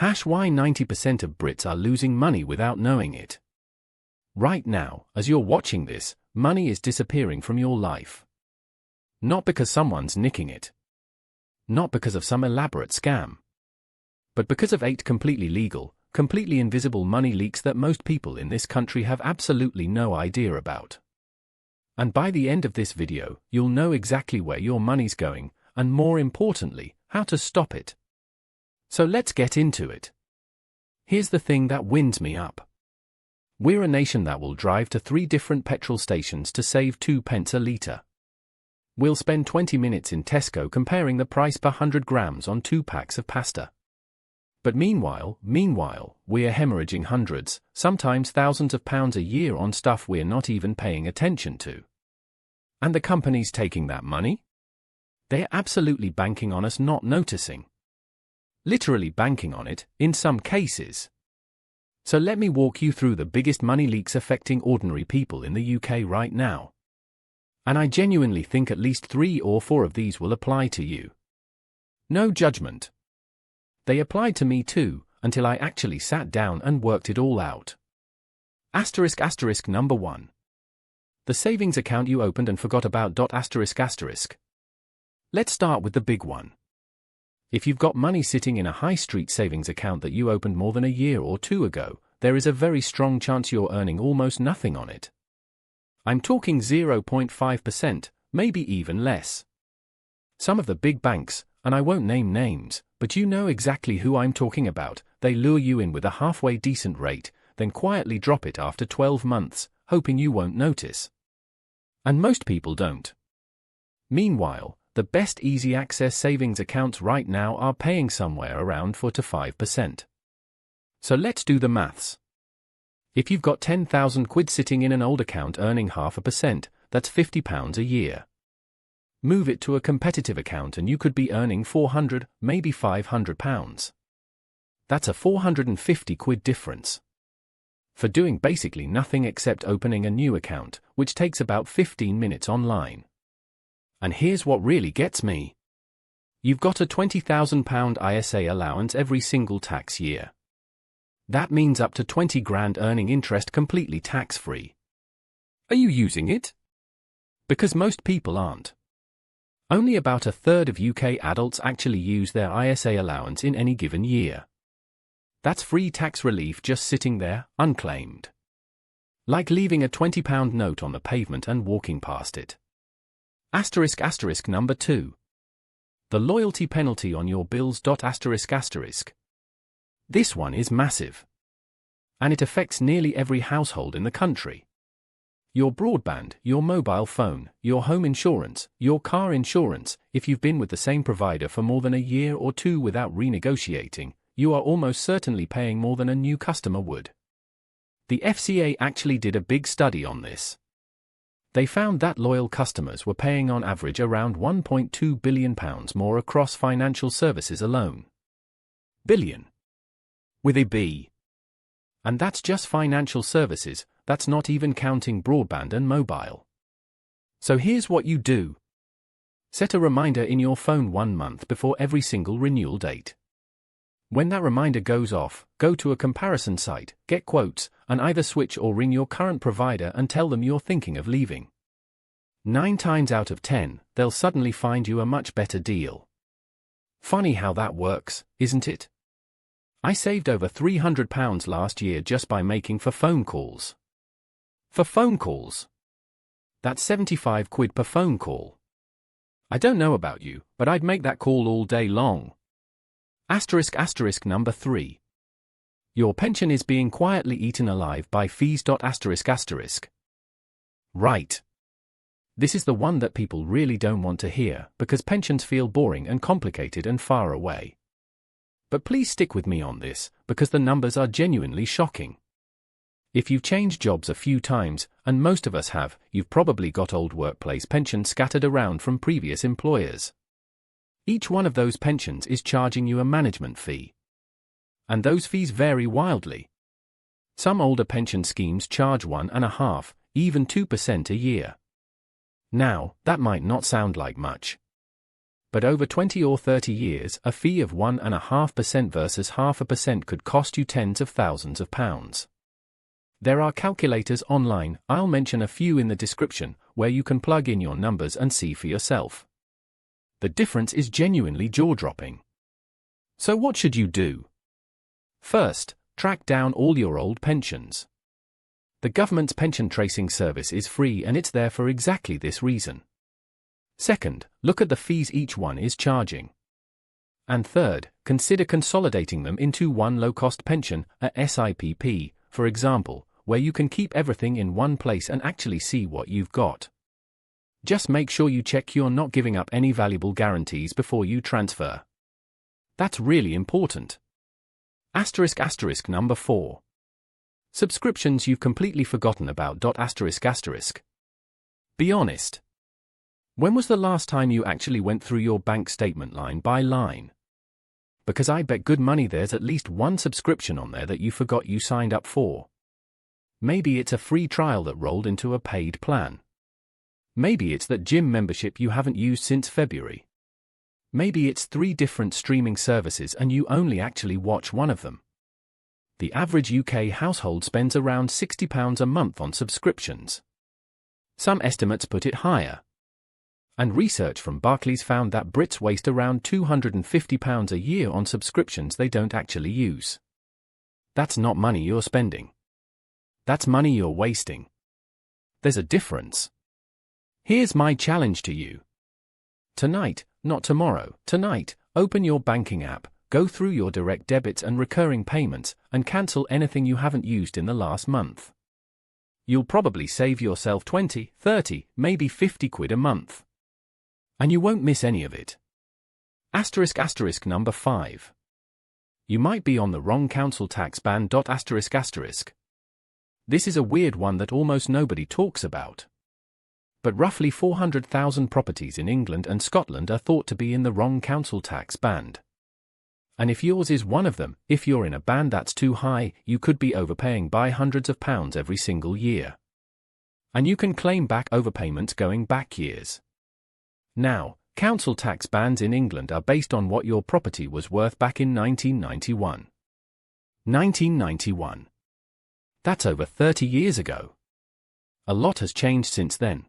Why 90% of Brits are losing money without knowing it. Right now, as you're watching this, money is disappearing from your life. Not because someone's nicking it. Not because of some elaborate scam. But because of 8 completely legal, completely invisible money leaks that most people in this country have absolutely no idea about. And by the end of this video, you'll know exactly where your money's going, and more importantly, how to stop it. So let's get into it. Here's the thing that winds me up. We're a nation that will drive to 3 different petrol stations to save 2 pence a litre. We'll spend 20 minutes in Tesco comparing the price per 100 grams on 2 packs of pasta. But meanwhile, we're hemorrhaging hundreds, sometimes thousands of pounds a year on stuff we're not even paying attention to. And the companies taking that money? They're absolutely banking on us not noticing. Literally banking on it, in some cases. So let me walk you through the biggest money leaks affecting ordinary people in the UK right now. And I genuinely think at least 3 or 4 of these will apply to you. No judgment. They applied to me too, until I actually sat down and worked it all out. Number 1. The savings account you opened and forgot about. Let's start with the big one. If you've got money sitting in a high street savings account that you opened more than a year or 2 ago, there is a very strong chance you're earning almost nothing on it. I'm talking 0.5%, maybe even less. Some of the big banks, and I won't name names, but you know exactly who I'm talking about, they lure you in with a halfway decent rate, then quietly drop it after 12 months, hoping you won't notice. And most people don't. Meanwhile, the best easy access savings accounts right now are paying somewhere around 4 to 5%. So let's do the maths. If you've got 10,000 quid sitting in an old account earning 0.5%, that's £50 a year. Move it to a competitive account and you could be earning £400, maybe £500. That's a 450 quid difference. For doing basically nothing except opening a new account, which takes about 15 minutes online. And here's what really gets me. You've got a £20,000 ISA allowance every single tax year. That means up to 20 grand earning interest completely tax-free. Are you using it? Because most people aren't. Only about a third of UK adults actually use their ISA allowance in any given year. That's free tax relief just sitting there, unclaimed. Like leaving a £20 note on the pavement and walking past it. Number 2. The loyalty penalty on your bills. This one is massive. And it affects nearly every household in the country. Your broadband, your mobile phone, your home insurance, your car insurance, if you've been with the same provider for more than a year or 2 without renegotiating, you are almost certainly paying more than a new customer would. The FCA actually did a big study on this. They found that loyal customers were paying on average around £1.2 billion more across financial services alone. Billion. With a B. And that's just financial services, that's not even counting broadband and mobile. So here's what you do. Set a reminder in your phone 1 month before every single renewal date. When that reminder goes off, go to a comparison site, get quotes, and either switch or ring your current provider and tell them you're thinking of leaving. 9 times out of 10, they'll suddenly find you a much better deal. Funny how that works, isn't it? I saved over £300 last year just by making for phone calls. For phone calls. That's 75 quid per phone call. I don't know about you, but I'd make that call all day long. Number 3. Your pension is being quietly eaten alive by fees. Right. This is the one that people really don't want to hear, because pensions feel boring and complicated and far away. But please stick with me on this, because the numbers are genuinely shocking. If you've changed jobs a few times, and most of us have, you've probably got old workplace pensions scattered around from previous employers. Each one of those pensions is charging you a management fee. And those fees vary wildly. Some older pension schemes charge 1.5%, even 2% a year. Now, that might not sound like much. But over 20 or 30 years, a fee of 1.5% versus 0.5% could cost you tens of thousands of pounds. There are calculators online, I'll mention a few in the description, where you can plug in your numbers and see for yourself. The difference is genuinely jaw-dropping. So what should you do? First, track down all your old pensions. The government's pension tracing service is free and it's there for exactly this reason. Second, look at the fees each one is charging. And third, consider consolidating them into one low-cost pension, a SIPP, for example, where you can keep everything in one place and actually see what you've got. Just make sure you check you're not giving up any valuable guarantees before you transfer. That's really important. *** number 4. Subscriptions you've completely forgotten about. ***. Be honest. When was the last time you actually went through your bank statement line by line? Because I bet good money there's at least one subscription on there that you forgot you signed up for. Maybe it's a free trial that rolled into a paid plan. Maybe it's that gym membership you haven't used since February. Maybe it's 3 different streaming services and you only actually watch one of them. The average UK household spends around £60 a month on subscriptions. Some estimates put it higher. And research from Barclays found that Brits waste around £250 a year on subscriptions they don't actually use. That's not money you're spending. That's money you're wasting. There's a difference. Here's my challenge to you. Tonight, not tomorrow, tonight, open your banking app, go through your direct debits and recurring payments, and cancel anything you haven't used in the last month. You'll probably save yourself 20, 30, maybe 50 quid a month. And you won't miss any of it. *** number 5. You might be on the wrong council tax ban. ***. This is a weird one that almost nobody talks about. But roughly 400,000 properties in England and Scotland are thought to be in the wrong council tax band. And if yours is one of them, if you're in a band that's too high, you could be overpaying by hundreds of pounds every single year. And you can claim back overpayments going back years. Now, council tax bands in England are based on what your property was worth back in 1991. 1991. That's over 30 years ago. A lot has changed since then.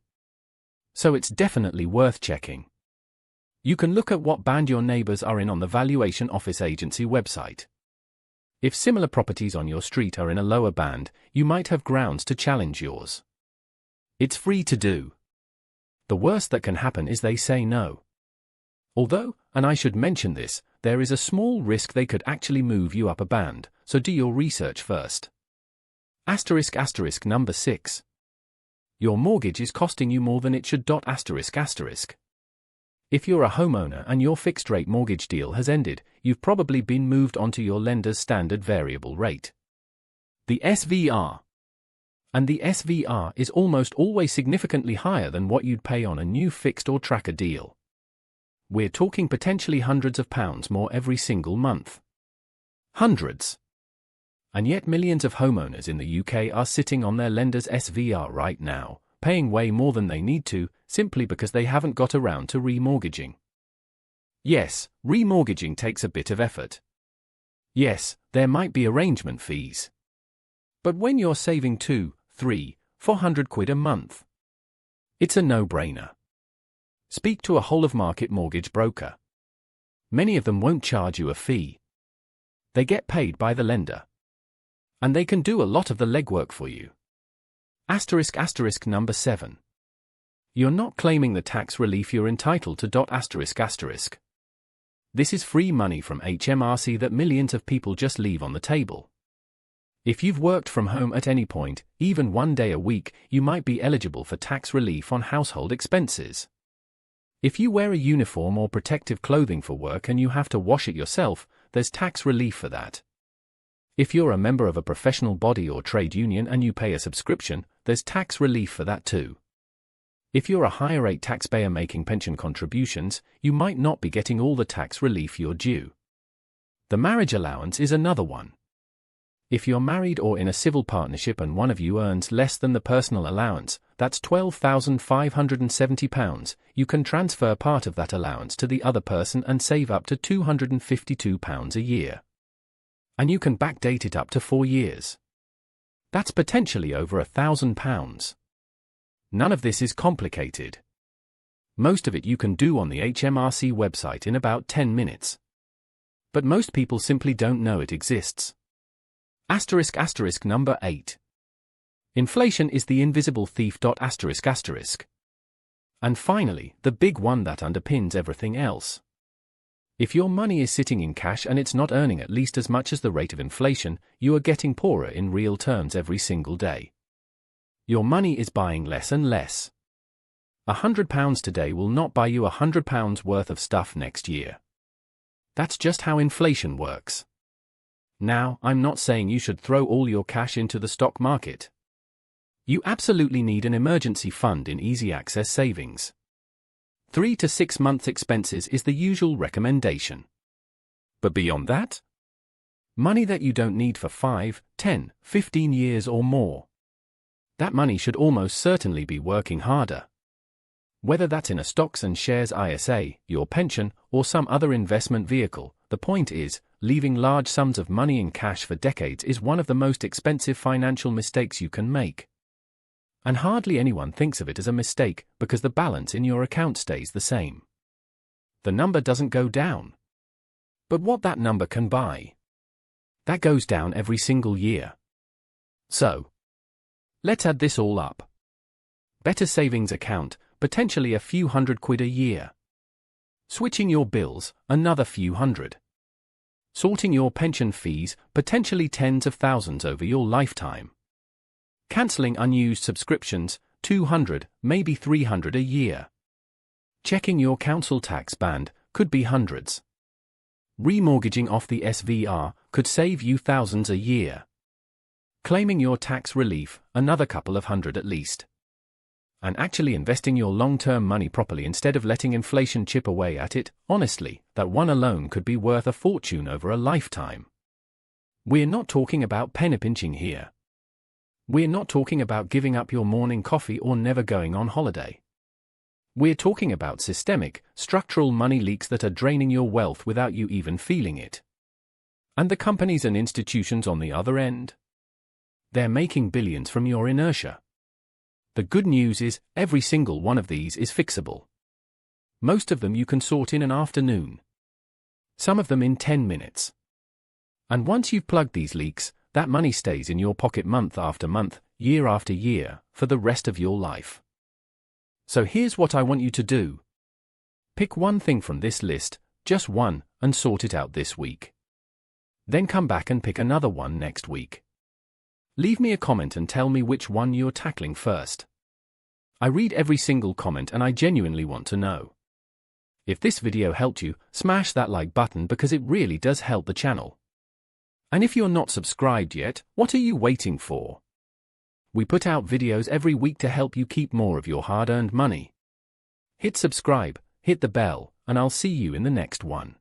So it's definitely worth checking. You can look at what band your neighbours are in on the Valuation Office Agency website. If similar properties on your street are in a lower band, you might have grounds to challenge yours. It's free to do. The worst that can happen is they say no. Although, and I should mention this, there is a small risk they could actually move you up a band, so do your research first. *** number 6. Your mortgage is costing you more than it should. ***. If you're a homeowner and your fixed-rate mortgage deal has ended, you've probably been moved onto your lender's standard variable rate. The SVR. And the SVR is almost always significantly higher than what you'd pay on a new fixed or tracker deal. We're talking potentially hundreds of pounds more every single month. Hundreds. And yet millions of homeowners in the UK are sitting on their lender's SVR right now, paying way more than they need to, simply because they haven't got around to remortgaging. Yes, remortgaging takes a bit of effort. Yes, there might be arrangement fees. But when you're saving 2, 3, 400 quid a month, it's a no-brainer. Speak to a whole-of-market mortgage broker. Many of them won't charge you a fee. They get paid by the lender. And they can do a lot of the legwork for you. *** number 7. You're not claiming the tax relief you're entitled to. This is free money from HMRC that millions of people just leave on the table. If you've worked from home at any point, even one day a week, you might be eligible for tax relief on household expenses. If you wear a uniform or protective clothing for work and you have to wash it yourself, there's tax relief for that. If you're a member of a professional body or trade union and you pay a subscription, there's tax relief for that too. If you're a higher-rate taxpayer making pension contributions, you might not be getting all the tax relief you're due. The marriage allowance is another one. If you're married or in a civil partnership and one of you earns less than the personal allowance, that's £12,570, you can transfer part of that allowance to the other person and save up to £252 a year. And you can backdate it up to 4 years. That's potentially over £1,000. None of this is complicated. Most of it you can do on the HMRC website in about 10 minutes. But most people simply don't know it exists. Number 8. Inflation is the invisible thief. And finally, the big one that underpins everything else. If your money is sitting in cash and it's not earning at least as much as the rate of inflation, you are getting poorer in real terms every single day. Your money is buying less and less. £100 today will not buy you £100 worth of stuff next year. That's just how inflation works. Now, I'm not saying you should throw all your cash into the stock market. You absolutely need an emergency fund in easy access savings. 3 to 6 months expenses is the usual recommendation. But beyond that? Money that you don't need for 5, 10, 15 years or more. That money should almost certainly be working harder. Whether that's in a stocks and shares ISA, your pension, or some other investment vehicle, the point is, leaving large sums of money in cash for decades is one of the most expensive financial mistakes you can make. And hardly anyone thinks of it as a mistake because the balance in your account stays the same. The number doesn't go down. But what that number can buy, that goes down every single year. So, let's add this all up. Better savings account, potentially a few £100 a year. Switching your bills, another few hundred. Sorting your pension fees, potentially tens of thousands over your lifetime. Cancelling unused subscriptions, 200, maybe 300 a year. Checking your council tax band, could be hundreds. Remortgaging off the SVR, could save you thousands a year. Claiming your tax relief, another couple of hundred at least. And actually investing your long-term money properly instead of letting inflation chip away at it, honestly, that one alone could be worth a fortune over a lifetime. We're not talking about penny pinching here. We're not talking about giving up your morning coffee or never going on holiday. We're talking about systemic, structural money leaks that are draining your wealth without you even feeling it. And the companies and institutions on the other end? They're making billions from your inertia. The good news is, every single one of these is fixable. Most of them you can sort in an afternoon. Some of them in 10 minutes. And once you've plugged these leaks, that money stays in your pocket month after month, year after year, for the rest of your life. So here's what I want you to do. Pick one thing from this list, just one, and sort it out this week. Then come back and pick another one next week. Leave me a comment and tell me which one you're tackling first. I read every single comment and I genuinely want to know. If this video helped you, smash that like button because it really does help the channel. And if you're not subscribed yet, what are you waiting for? We put out videos every week to help you keep more of your hard-earned money. Hit subscribe, hit the bell, and I'll see you in the next one.